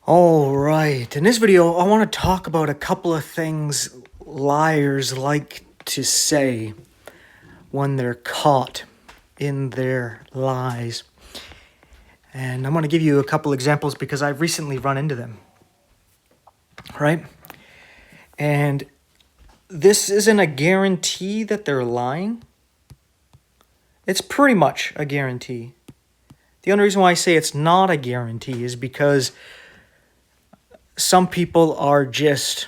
All right, in this video, I want to talk about a couple of things liars like to say when they're caught in their lies. And I'm going to give you a couple examples because I've recently run into them, right? And this isn't a guarantee that they're lying. It's pretty much a guarantee. The only reason why I say it's not a guarantee is because some people are just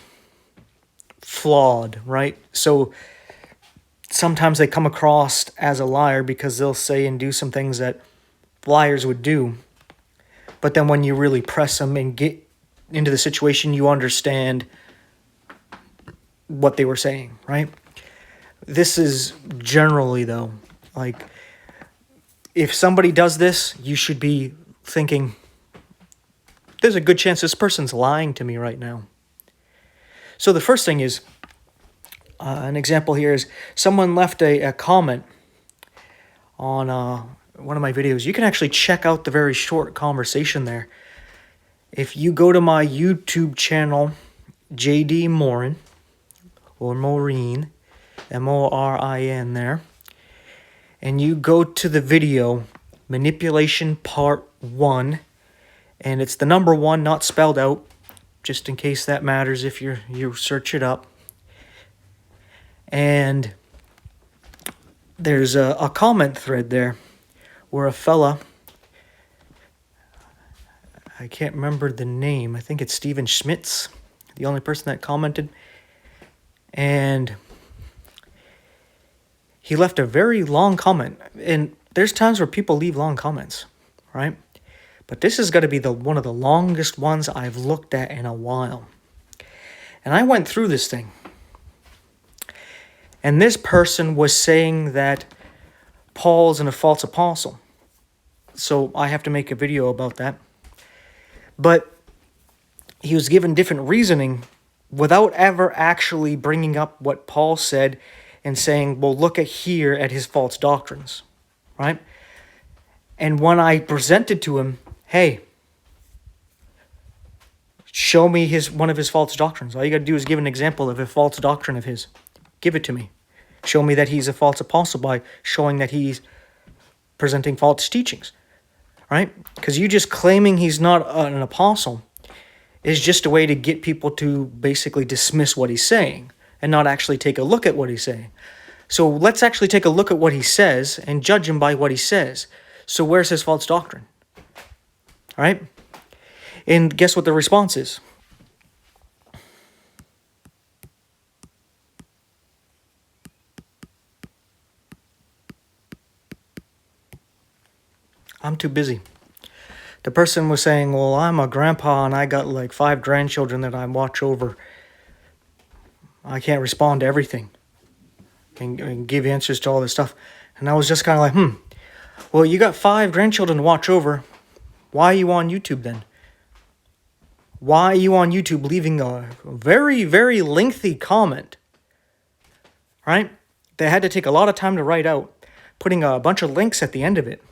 flawed, right? So sometimes they come across as a liar because they'll say and do some things that liars would do. But then when you really press them and get into the situation, you understand what they were saying, right? This is generally, though, like, if somebody does this, you should be thinking, there's a good chance this person's lying to me right now. So the first thing is, an example here is someone left a comment on one of my videos. You can actually check out the very short conversation there. If you go to my YouTube channel, JD Morin, or Maureen, Morin there, and you go to the video, Manipulation Part 1, and it's the number 1, not spelled out, just in case that matters if you search it up. And there's a comment thread there where a fella, I can't remember the name, I think it's Steven Schmitz, the only person that commented, and he left a very long comment. And there's times where people leave long comments, right? But this is going to be one of the longest ones I've looked at in a while. And I went through this thing. And this person was saying that Paul's a false apostle. So I have to make a video about that. But he was given different reasoning without ever actually bringing up what Paul said and saying, well, look at his false doctrines, right? And when I presented to him, hey, show me one of his false doctrines. All you got to do is give an example of a false doctrine of his. Give it to me. Show me that he's a false apostle by showing that he's presenting false teachings, right? Because you just claiming he's not an apostle is just a way to get people to basically dismiss what he's saying and not actually take a look at what he's saying. So let's actually take a look at what he says and judge him by what he says. So where's his false doctrine? All right? And guess what the response is? I'm too busy. The person was saying, well, I'm a grandpa and I got like 5 grandchildren that I watch over. I can't respond to everything and give answers to all this stuff. And I was just kind of like, well, you got 5 grandchildren to watch over. Why are you on YouTube then? Why are you on YouTube leaving a very, very lengthy comment? Right? They had to take a lot of time to write out, putting a bunch of links at the end of it,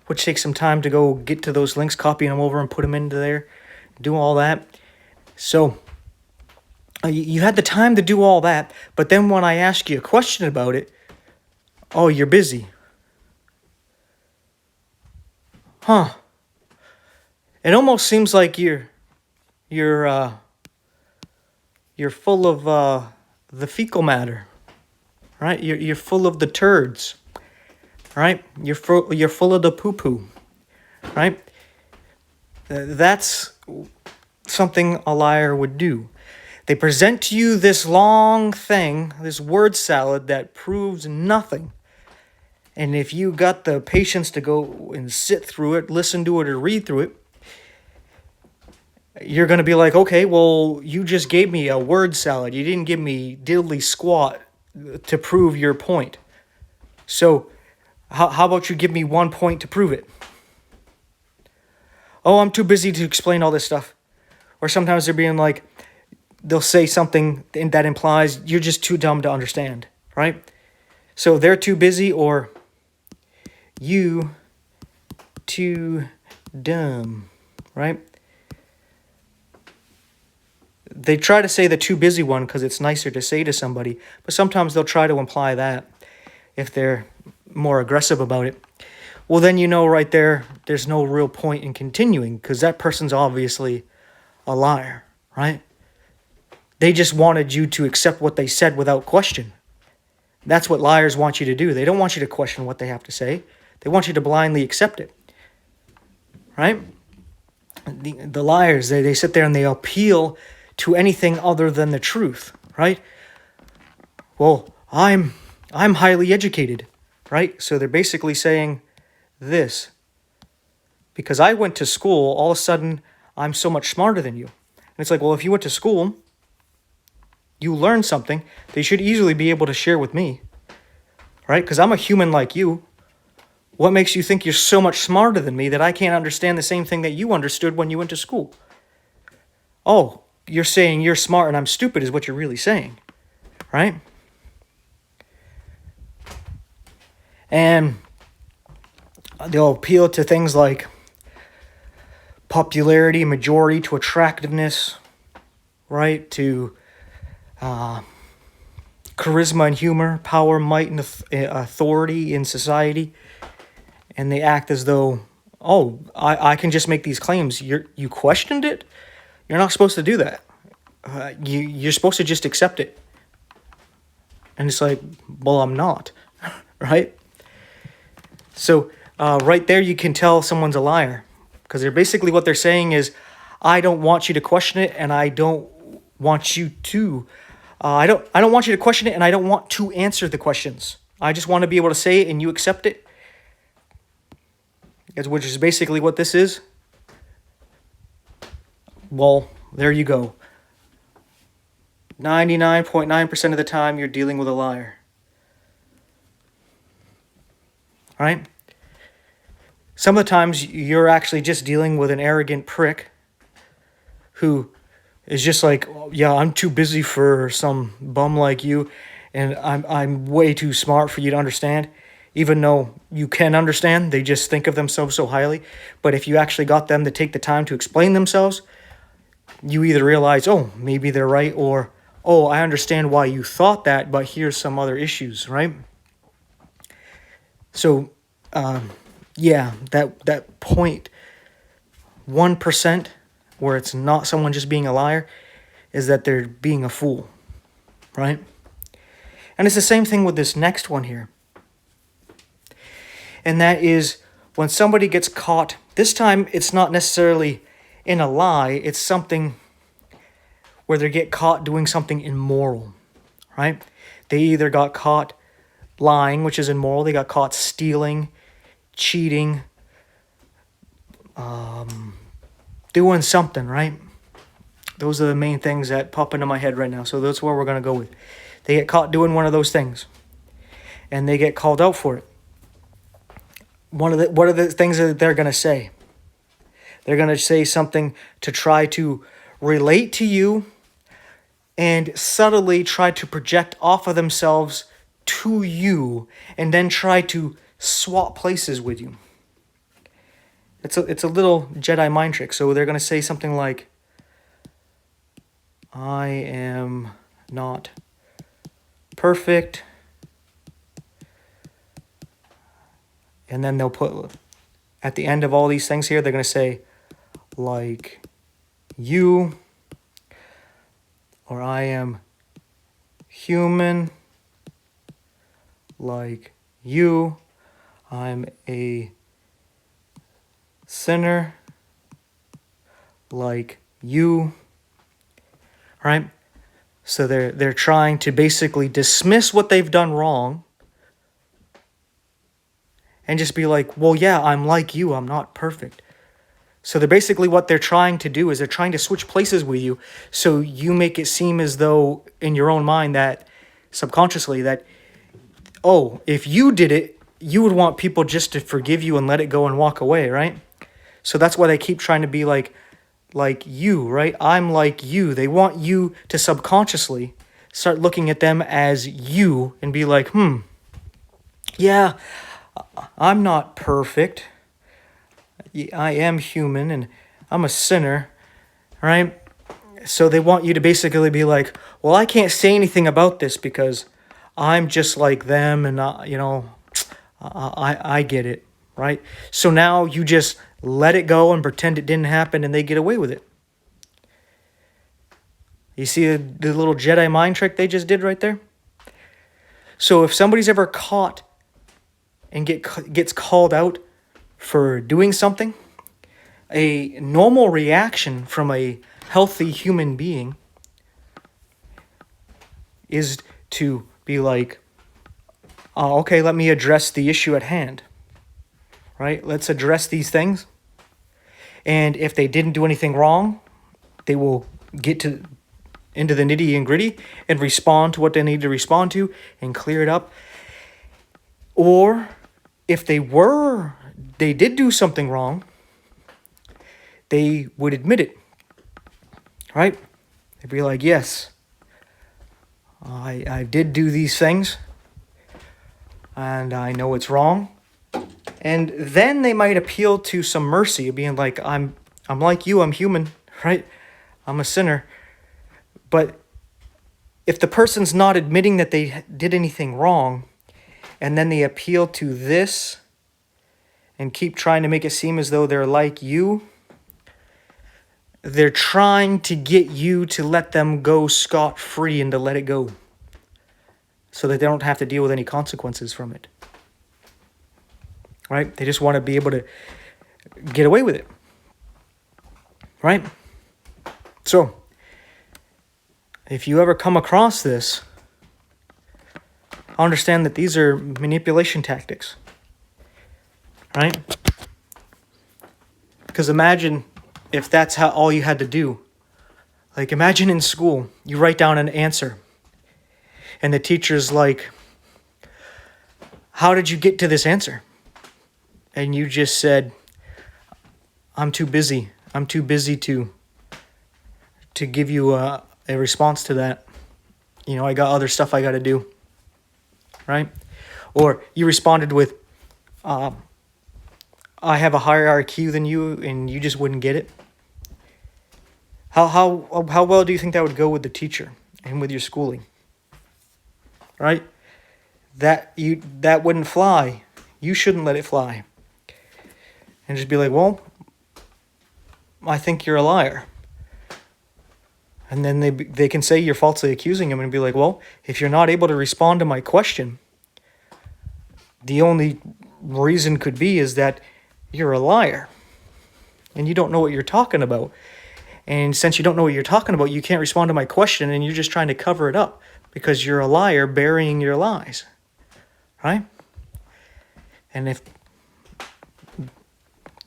which takes some time to go get to those links, copy them over and put them into there, do all that. So you had the time to do all that, but then when I ask you a question about it, oh, you're busy. Huh. It almost seems like you're full of the fecal matter, right? You're full of the turds, right? You're full of the poo-poo, right? That's something a liar would do. They present to you this long thing, this word salad that proves nothing. And if you got the patience to go and sit through it, listen to it, or read through it, you're going to be like, okay, well, you just gave me a word salad. You didn't give me diddly squat to prove your point. So how about you give me 1 point to prove it? Oh, I'm too busy to explain all this stuff. Or sometimes they're being like, they'll say something that implies you're just too dumb to understand, right? So they're too busy, or you too dumb, right? they try to say the too busy one because it's nicer to say to somebody, but sometimes they'll try to imply that if they're more aggressive about it. Well, then you know right there, there's no real point in continuing because that person's obviously a liar, right? They just wanted you to accept what they said without question. That's what liars want you to do. They don't want you to question what they have to say. They want you to blindly accept it, right? The liars, they sit there and they appeal to anything other than the truth, right? Well, I'm highly educated, right? So they're basically saying this. Because I went to school, all of a sudden, I'm so much smarter than you. And it's like, well, if you went to school, you learned something, they should easily be able to share with me, right? Because I'm a human like you. What makes you think you're so much smarter than me that I can't understand the same thing that you understood when you went to school? Oh, you're saying you're smart and I'm stupid is what you're really saying, right? And they'll appeal to things like popularity, majority, to attractiveness, right? To charisma and humor, power, might, and authority in society. And they act as though, oh, I can just make these claims. You questioned it? You're not supposed to do that. You're supposed to just accept it. And it's like, well, I'm not, right? So right there you can tell someone's a liar. Because they're basically what they're saying is, I don't want you to question it, and I don't want you to. I don't want you to question it, and I don't want to answer the questions. I just want to be able to say it, and you accept it. Which is basically what this is. Well, there you go. 99.9% of the time, you're dealing with a liar. All right? Some of the times, you're actually just dealing with an arrogant prick who is just like, yeah, I'm too busy for some bum like you, and I'm way too smart for you to understand. Even though you can understand, they just think of themselves so highly. But if you actually got them to take the time to explain themselves, you either realize, oh, maybe they're right, or, oh, I understand why you thought that, but here's some other issues, right? So, yeah, that 0.1% where it's not someone just being a liar is that they're being a fool, right? And it's the same thing with this next one here. And that is when somebody gets caught, this time it's not necessarily in a lie, it's something where they get caught doing something immoral, right? They either got caught lying, which is immoral, they got caught stealing, cheating, doing something, right? Those are the main things that pop into my head right now, so that's where we're going to go with. They get caught doing one of those things, and they get called out for it. What are the things that they're going to say? They're going to say something to try to relate to you and subtly try to project off of themselves to you and then try to swap places with you. It's a little Jedi mind trick. So they're going to say something like, I am not perfect. And then they'll put, at the end of all these things here, they're going to say, like you, or I am human, like you, I'm a sinner, like you, right? So they're trying to basically dismiss what they've done wrong and just be like, well, yeah, I'm like you, I'm not perfect. So they're basically what they're trying to do is they're trying to switch places with you so you make it seem as though in your own mind that subconsciously that, oh, if you did it, you would want people just to forgive you and let it go and walk away, right? So that's why they keep trying to be like you, right? I'm like you. They want you to subconsciously start looking at them as you and be like, yeah, I'm not perfect. I am human and I'm a sinner, right? So they want you to basically be like, well, I can't say anything about this because I'm just like them, and I get it, right? So now you just let it go and pretend it didn't happen, and they get away with it. You see the little Jedi mind trick they just did right there? So if somebody's ever caught and gets called out for doing something, a normal reaction from a healthy human being is to be like, oh, okay, let me address the issue at hand, right? Let's address these things. And if they didn't do anything wrong, they will get into the nitty and gritty and respond to what they need to respond to and clear it up. Or if they did do something wrong, they would admit it, right? They'd be like, yes, I did do these things, and I know it's wrong. And then they might appeal to some mercy, being like, I'm like you, I'm human, right? I'm a sinner. But if the person's not admitting that they did anything wrong, and then they appeal to this and keep trying to make it seem as though they're like you, they're trying to get you to let them go scot-free and to let it go so that they don't have to deal with any consequences from it. Right? They just want to be able to get away with it. Right? So, if you ever come across this, understand that these are manipulation tactics. Right? Because imagine if that's how all you had to do. Like, imagine in school, you write down an answer, and the teacher's like, how did you get to this answer? And you just said, I'm too busy. I'm too busy to give you a response to that. I got other stuff I got to do. Right? Or you responded with, I have a higher IQ than you, and you just wouldn't get it. How well do you think that would go with the teacher and with your schooling? Right? That wouldn't fly. You shouldn't let it fly. And just be like, well, I think you're a liar. And then they can say you're falsely accusing him and be like, well, if you're not able to respond to my question, the only reason could be is that you're a liar. And you don't know what you're talking about. And since you don't know what you're talking about, you can't respond to my question, and you're just trying to cover it up because you're a liar burying your lies. Right? And if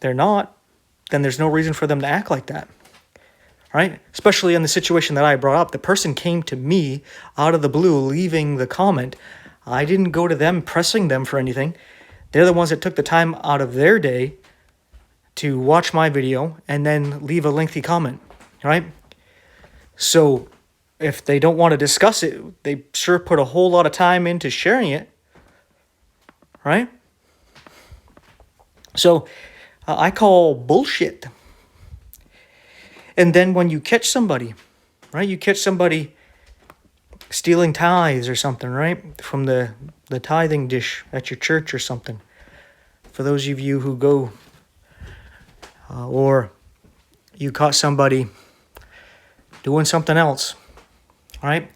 they're not, then there's no reason for them to act like that. Right? Especially in the situation that I brought up. The person came to me out of the blue, leaving the comment. I didn't go to them pressing them for anything. They're the ones that took the time out of their day to watch my video and then leave a lengthy comment. Right? So if they don't want to discuss it, they sure put a whole lot of time into sharing it. Right? So I call bullshit. And then when you catch somebody, right? You catch somebody stealing tithes or something, right? From the tithing dish at your church or something. For those of you who go, or you caught somebody doing something else, right?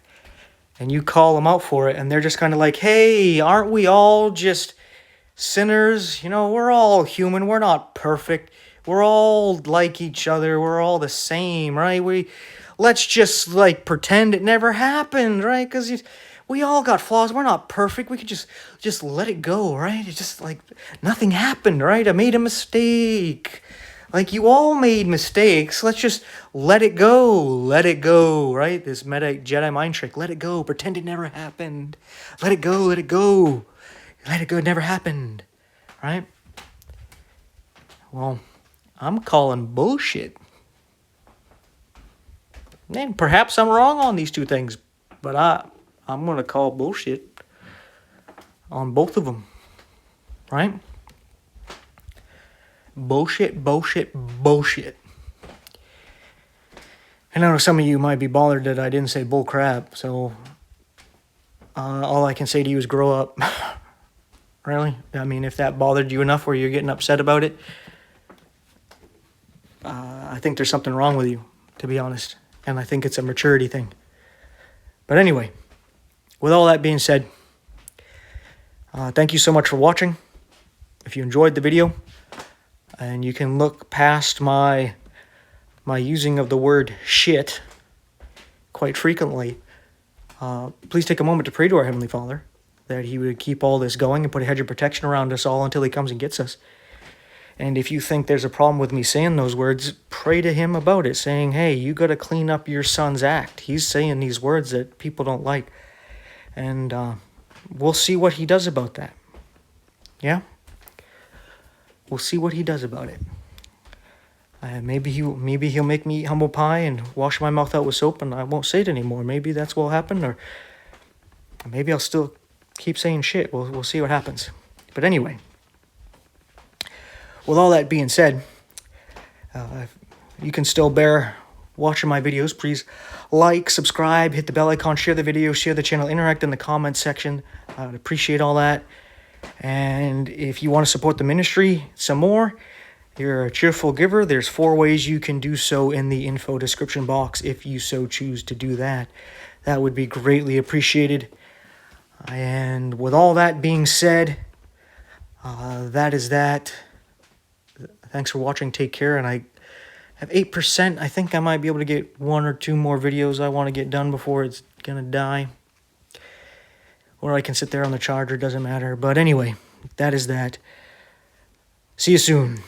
And you call them out for it, and they're just kind of like, hey, aren't we all just sinners? We're all human. We're not perfect. We're all like each other. We're all the same, right? Let's just pretend it never happened, right? Because we all got flaws. We're not perfect. We could just let it go, right? It's just nothing happened, right? I made a mistake. You all made mistakes. Let's just let it go. Let it go, right? This meta Jedi mind trick. Let it go. Pretend it never happened. Let it go. Let it go. Let it go. It never happened, right? Well, I'm calling bullshit. And perhaps I'm wrong on these two things, but I'm going to call bullshit on both of them, right? Bullshit, bullshit, bullshit. And I know some of you might be bothered that I didn't say bull crap, so all I can say to you is grow up. Really? I mean, if that bothered you enough where you're getting upset about it, I think there's something wrong with you, to be honest. And I think it's a maturity thing. But anyway, with all that being said, thank you so much for watching. If you enjoyed the video, and you can look past my using of the word shit quite frequently, please take a moment to pray to our Heavenly Father that He would keep all this going and put a hedge of protection around us all until He comes and gets us. And if you think there's a problem with me saying those words, pray to Him about it, saying, hey, you got to clean up your son's act. He's saying these words that people don't like. And we'll see what He does about that. Yeah? We'll see what He does about it. Maybe he'll make me eat humble pie and wash my mouth out with soap and I won't say it anymore. Maybe that's what will happen, or maybe I'll still keep saying shit. We'll see what happens. But anyway, with all that being said, you can still bear watching my videos. Please like, subscribe, hit the bell icon, share the video, share the channel, interact in the comments section. I would appreciate all that. And if you want to support the ministry some more, you're a cheerful giver, there's 4 ways you can do so in the info description box if you so choose to do that. That would be greatly appreciated. And with all that being said, that is that. Thanks for watching. Take care. And I have 8%. I think I might be able to get 1 or 2 more videos I want to get done before it's going to die. Or I can sit there on the charger. Doesn't matter. But anyway, that is that. See you soon.